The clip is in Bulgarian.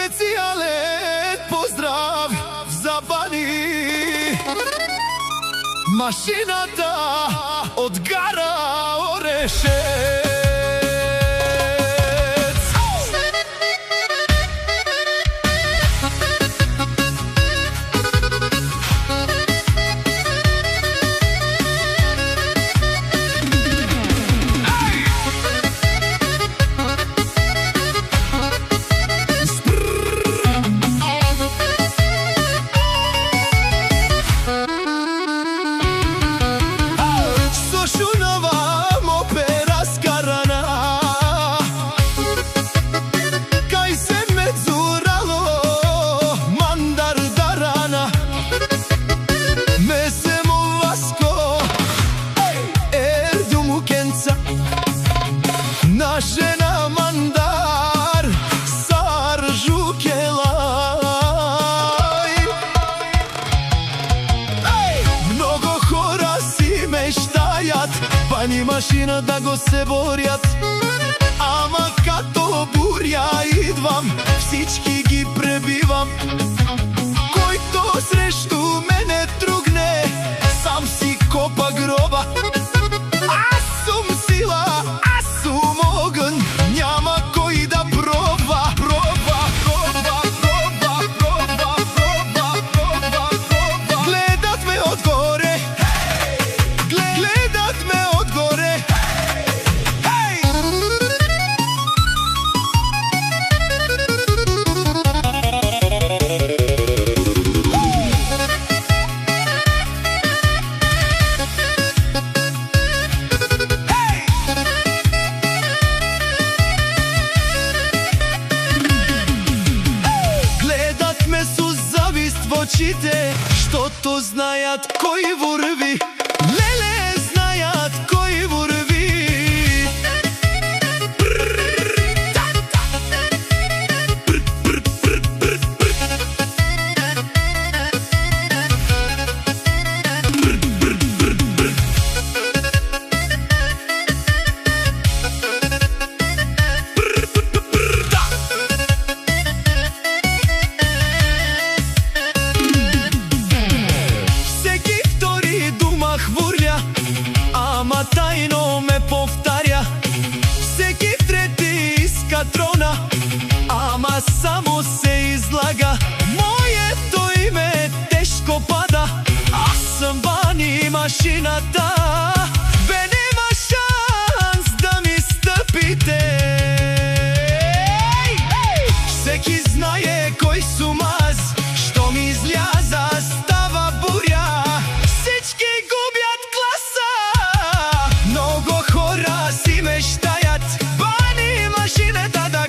Специјален поздрав за Бани, машината од гара Орешец. Жена мандар сар жукелај. Много хора си мештајат Бани машина да го се борјат, ама като бурја идвам, всички ги пребивам. Којто срешту мене тругне, сам си копа гроба. Аз сум сила, няма кој да проба. Гледат ме одгоре, гледат ме одгоре. Во очите, штото знајат кој врви. Леле, знајат кој врви. Ама тајно ме повтарја, всеки трети иска трона, ама само се излага. Моето име тешко пада, аз сум Бани машината. Бе нема шанс да ми стъпите. Всеки знае кој сум аз, што ми изляза става бурја. Всички губят класа, много хора си мештајат Бани машината да